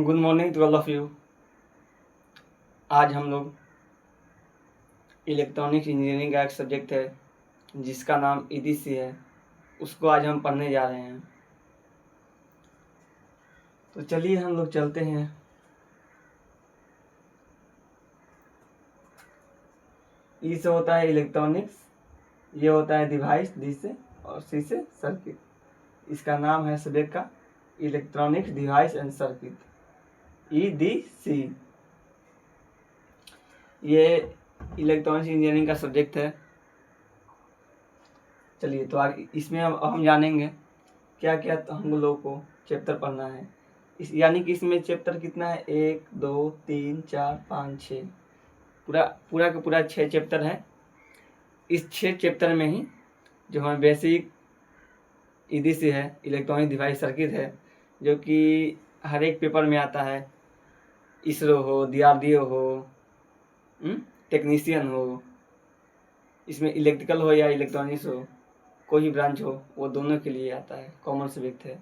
Good morning to all of you. आज हम लोग इलेक्ट्रॉनिक्स इंजीनियरिंग का एक सब्जेक्ट है जिसका नाम ईडीसी है, उसको आज हम पढ़ने जा रहे हैं। तो चलिए हम लोग चलते हैं। ई से होता है इलेक्ट्रॉनिक्स, ये होता है डिवाइस, डी से, और सी से सर्किट। इसका नाम है सब्जेक्ट का electronics device and circuit, EDC. ये इलेक्ट्रॉनिक्स इंजीनियरिंग का सब्जेक्ट है। चलिए तो आगे इसमें अब हम जानेंगे क्या क्या तो हम लोगों को चैप्टर पढ़ना है। यानी कि इसमें चैप्टर कितना है, 1 2 3 4 5 6, पूरा पूरा का पूरा 6 चैप्टर है। इस 6 चैप्टर में ही जो हमें बेसिक ईडीसी है, इलेक्ट्रॉनिक डिवाइस सर्किट है, जो कि हर एक पेपर में आता है। इसरो हो, डीआरडीओ हो, टेक्नीशियन हो, इसमें इलेक्ट्रिकल हो या इलेक्ट्रॉनिक्स हो, कोई भी ब्रांच हो, वो दोनों के लिए आता है, कॉमन सब्जेक्ट है।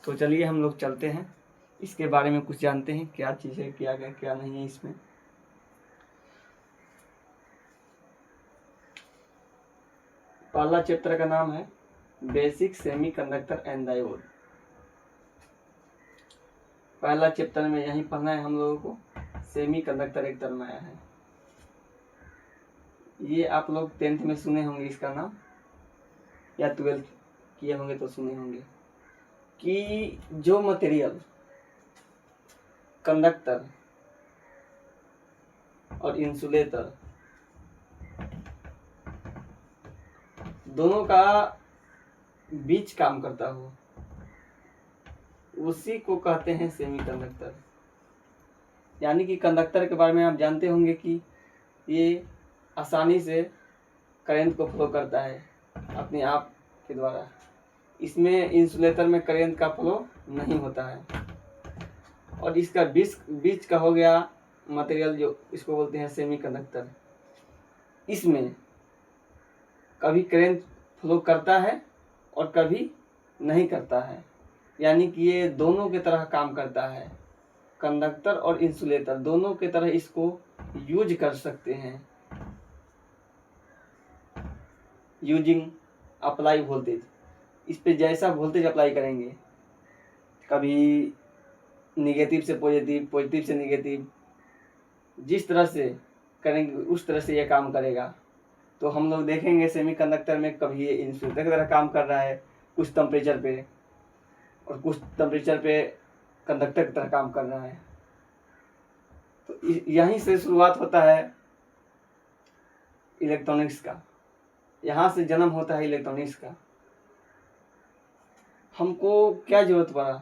तो चलिए हम लोग चलते हैं, इसके बारे में कुछ जानते हैं, क्या चीज़ है, क्या नहीं है इसमें। पहला चैप्टर का नाम है बेसिक सेमीकंडक्टर एंड डायोड। पहला चैप्टर में यही पढ़ना है हम लोगों को। सेमीकंडक्टर एक टर्म आया है, ये आप लोग 10th में सुने होंगे इसका नाम, या 12th किए होंगे तो सुने होंगे कि जो मटेरियल कंडक्टर और इंसुलेटर दोनों का बीच काम करता हो, उसी को कहते हैं सेमीकंडक्टर। यानी कि कंडक्टर के बारे में आप जानते होंगे कि ये आसानी से करंट को फ्लो करता है अपने आप के द्वारा। इसमें इंसुलेटर में करंट का फ्लो नहीं होता है। और इसका बीच का हो गया मटेरियल, जो इसको बोलते हैं सेमीकंडक्टर। इसमें कभी करंट फ्लो करता है और कभी नहीं करता है। यानी कि ये दोनों की तरह काम करता है, कंडक्टर और इंसुलेटर दोनों की तरह इसको यूज कर सकते हैं। यूजिंग अप्लाई वोल्टेज, इस पे जैसा वोल्टेज अप्लाई करेंगे, कभी निगेटिव से पॉजिटिव, पॉजिटिव से निगेटिव, जिस तरह से करेंगे उस तरह से ये काम करेगा। तो हम लोग देखेंगे सेमीकंडक्टर में कभी ये इंसुलेटर की तरह काम कर रहा है कुछ टेम्परेचर पे, और कुछ टेम्परेचर पे कंडक्टर की तरह काम कर रहा है। तो यहीं से शुरुआत होता है इलेक्ट्रॉनिक्स का, यहाँ से जन्म होता है इलेक्ट्रॉनिक्स का। हमको क्या जरूरत पड़ा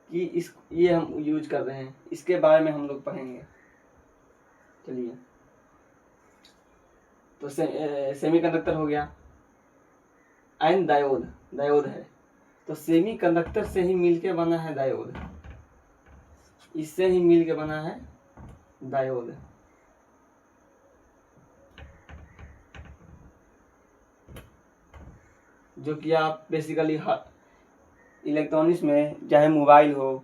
कि ये हम यूज कर रहे हैं, इसके बारे में हम लोग पढ़ेंगे। चलिए तो सेमीकंडक्टर हो गया, एंड डायोड है। तो सेमीकंडक्टर से ही मिलके बना है डायोड, इससे ही मिलके बना है डायोड। जो कि आप बेसिकली इलेक्ट्रॉनिक्स में, चाहे मोबाइल हो,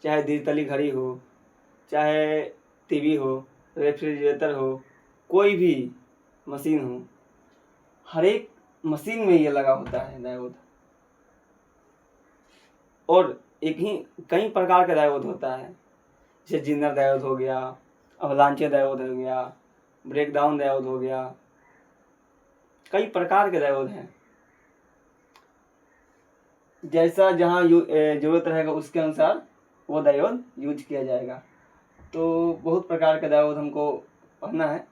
चाहे डिजिटली घड़ी हो, चाहे टीवी हो, रेफ्रिजरेटर हो, कोई भी मशीन हो, हर एक मशीन में ये लगा होता है डायोड। और एक ही कई प्रकार का डायोड होता है, जैसे जिनर डायोड हो गया, अवलांचे डायोड हो गया, ब्रेकडाउन डायोड हो गया, कई प्रकार के डायोड हैं। जैसा जहाँ जरूरत रहेगा उसके अनुसार वो डायोड यूज किया जाएगा। तो बहुत प्रकार के डायोड हमको पढ़ना है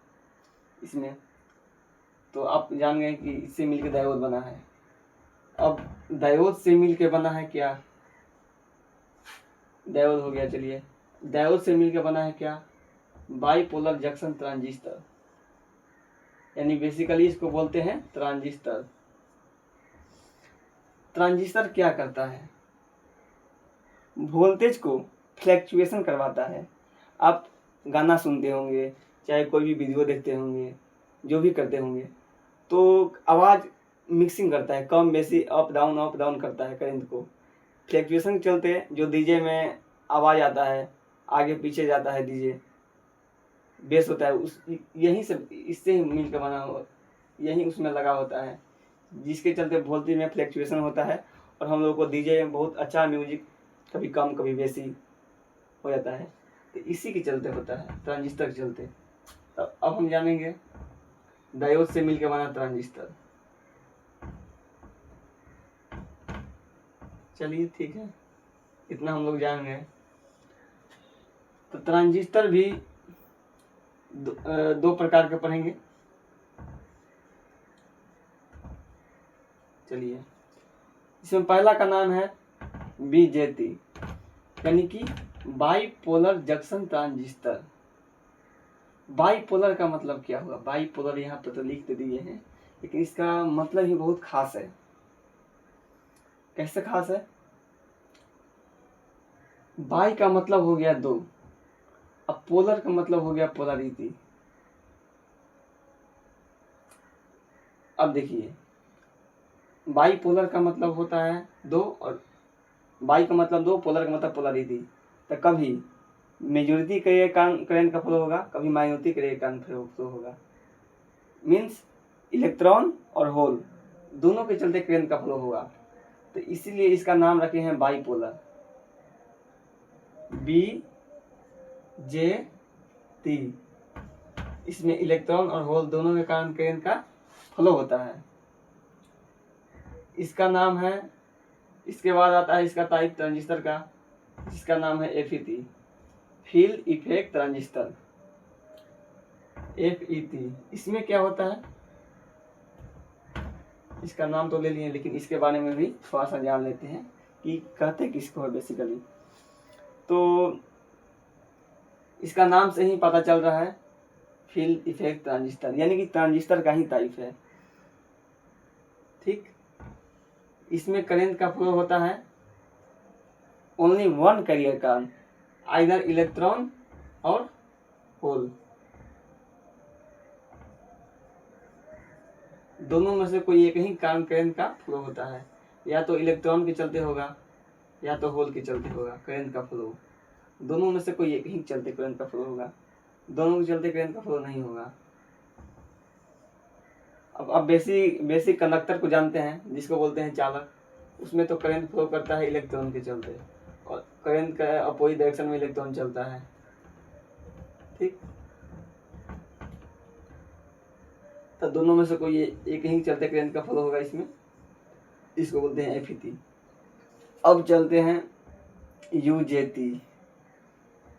इसमें। तो आप जान गए कि इससे मिलकर डायोड बना है। अब डायोड से मिलकर बना है क्या, डायोड हो गया। चलिए डायोड से मिलकर बना है क्या, बाइपोलर जंक्शन ट्रांजिस्टर, यानी बेसिकली इसको बोलते हैं ट्रांजिस्टर। ट्रांजिस्टर क्या करता है, वोल्टेज को फ्लैक्चुएशन करवाता है। आप गाना सुनते होंगे, चाहे कोई भी वीडियो देखते होंगे, जो भी करते होंगे, तो आवाज़ मिक्सिंग करता है, कम बेसी अप डाउन करता है, करंट को फ्लैक्चुएशन के चलते जो डीजे में आवाज़ आता है, आगे पीछे जाता है डीजे, बेस होता है, उस यहीं से इससे ही मिल के बना हो, यहीं उसमें लगा होता है, जिसके चलते वोल्टेज में फ्लैक्चुएशन होता है और हम लोग को डीजे में बहुत अच्छा म्यूजिक कभी कम कभी बेसी हो जाता है। तो इसी के चलते होता है, ट्रांजिस्टर के चलते। अब हम जानेंगे डायोड से मिलकर बना ट्रांजिस्टर। चलिए ठीक है, इतना हम लोग जान गए। तो ट्रांजिस्टर भी दो प्रकार के पढ़ेंगे। चलिए, इसमें पहला का नाम है बीजेटी, यानी कि बाईपोलर जंक्शन ट्रांजिस्टर। बाईपोलर का मतलब क्या हुआ? बाईपोलर यहाँ पर तो लिख दिए हैं, लेकिन इसका मतलब ही बहुत खास है। कैसे खास है? बाई का मतलब हो गया दो, अब पोलर का मतलब हो गया पोलरिटी। अब देखिए, बाईपोलर का मतलब होता है दो, और बाई का मतलब दो, पोलर का मतलब पोलरिटी। तो कभी मेजॉरिटी के करंट का फ्लो होगा, कभी माइनॉरिटी के करंट फ्लो होगा। मीन्स इलेक्ट्रॉन और होल दोनों के चलते करंट का फ्लो होगा। तो इसीलिए इसका नाम रखे हैं बाईपोलर, बी जे टी। इसमें इलेक्ट्रॉन और होल दोनों के कारण करंट का फ्लो होता है। इसका नाम है, इसके बाद आता है इसका टाइप ट्रांजिस्टर का, जिसका नाम है FET, field effect transistor, FET. इसमें क्या होता है, इसका नाम तो ले लिए, लेकिन इसके बारे में भी थोड़ा सा जान लेते हैं कि कहते किसको है बेसिकली। तो इसका नाम से ही पता चल रहा है फील्ड इफेक्ट ट्रांजिस्टर, यानी कि ट्रांजिस्टर का ही टाइप है। ठीक, इसमें करंट का फ्लो होता है ओनली वन कैरियर का, आइदर इलेक्ट्रॉन और होल, दोनों में से कोई एक ही कारण करंट का फ्लो होता है। या तो इलेक्ट्रॉन के चलते होगा या तो होल के चलते होगा करंट का फ्लो। दोनों में से कोई एक ही चलते करंट का फ्लो होगा, दोनों के चलते करंट का फ्लो नहीं होगा। अब बेसिक कंडक्टर को जानते हैं, जिसको बोलते हैं चालक। उसमें तो करंट फ्लो करता है इलेक्ट्रॉन के चलते, और करंट का अपोजिट डायरेक्शन में इलेक्ट्रॉन चलता है। ठीक, तो दोनों में से कोई एक ही चलते करंट का फ्लो होगा इसमें, इसको बोलते हैं एफईटी। अब चलते हैं यूजेटी,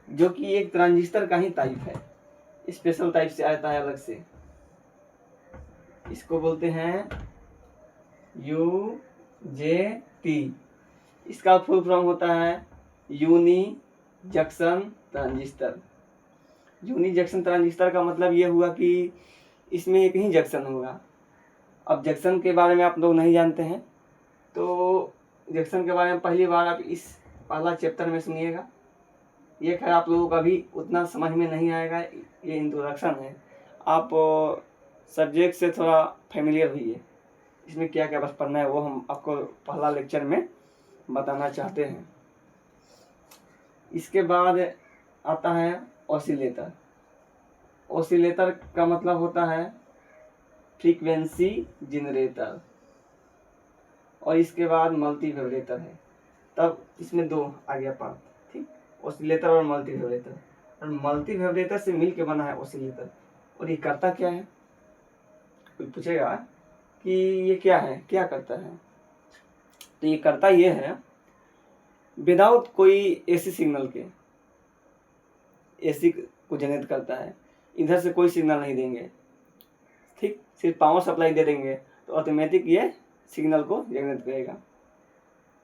जो कि एक ट्रांजिस्टर का ही टाइप है, स्पेशल टाइप से आता है अलग से। इसको बोलते हैं यूजेटी। इसका फुल फॉर्म होता है uni junction transistor. Uni junction transistor का मतलब ये हुआ कि इसमें एक ही जंक्शन होगा। अब जंक्शन के बारे में आप लोग नहीं जानते हैं, तो जंक्शन के बारे में पहली बार आप इस पहला चैप्टर में सुनिएगा। ये खैर आप लोगों को अभी उतना समझ में नहीं आएगा, ये इंट्रोडक्शन है। आप सब्जेक्ट से थोड़ा फेमिलियर हुइए, इसमें क्या क्या बस पढ़ना है वो हम आपको पहला लेक्चर में बताना चाहते हैं। इसके बाद आता है ऑसिलेटर। ऑसिलेटर का मतलब होता है फ्रीक्वेंसी जनरेटर, और इसके बाद मल्टी वाइब्रेटर है। तब इसमें दो आ गया पार्ट, ठीक, ऑसिलेटर और मल्टी वाइब्रेटर। और मल्टी वाइब्रेटर से मिल के बना है ऑसिलेटर। और ये करता क्या है? कोई पूछेगा कि ये क्या है, क्या करता है? तो ये करता ये है, विदाउट कोई एसी सिग्नल के, एसी को जनरेट करता है। इधर से कोई सिग्नल नहीं देंगे, ठीक, सिर्फ पावर सप्लाई दे देंगे तो ऑटोमेटिक ये सिग्नल को जनरेट करेगा।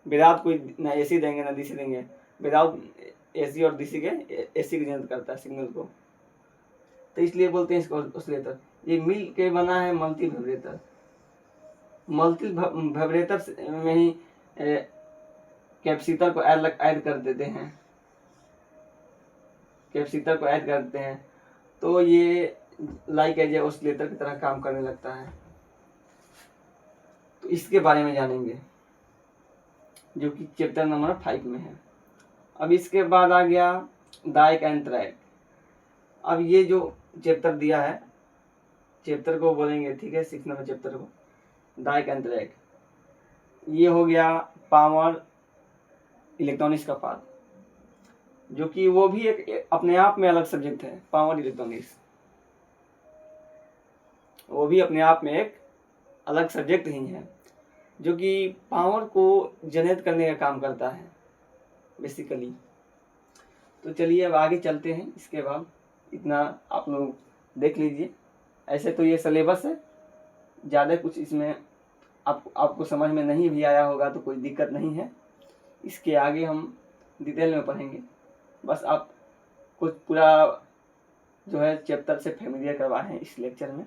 विदाउट कोई ना एसी देंगे ना डीसी देंगे, विदाउट एसी और डीसी के एसी जनरेट करता है सिग्नल को। तो इसलिए बोलते हैं इसको ऑसिलेटर। ये मिल के बना है मल्टी वाइब्रेटर। मल्टी वाइब्रेटर में ही कैपेसिटर को ऐड कर देते हैं, कैपेसिटर को ऐड करते हैं, तो ये लाइक एज ए ऑसिलेटर की तरह काम करने लगता है। तो इसके बारे में जानेंगे। जो कि चैप्टर नंबर 5 में है। अब इसके बाद आ गया डाइक एंड ट्रैक। अब ये जो चैप्टर दिया है, चैप्टर को बोलेंगे, ठीक है, 6 नंबर चैप्टर को, डाइक एंड ट्रैक। ये हो गया पावर इलेक्ट्रॉनिक्स का पार्ट, जो कि वो भी एक अपने आप में अलग सब्जेक्ट है। पावर इलेक्ट्रॉनिक्स वो भी अपने आप में एक अलग सब्जेक्ट ही है, जो कि पावर को जनरेट करने का काम करता है बेसिकली। तो चलिए अब आगे चलते हैं। इसके बाद इतना आप लोग देख लीजिए। ऐसे तो ये सिलेबस है, ज़्यादा कुछ इसमें आपको समझ में नहीं भी आया होगा तो कोई दिक्कत नहीं है। इसके आगे हम डिटेल में पढ़ेंगे। बस आप कुछ पूरा जो है चैप्टर से फैमिलियर करवाए हैं इस लेक्चर में।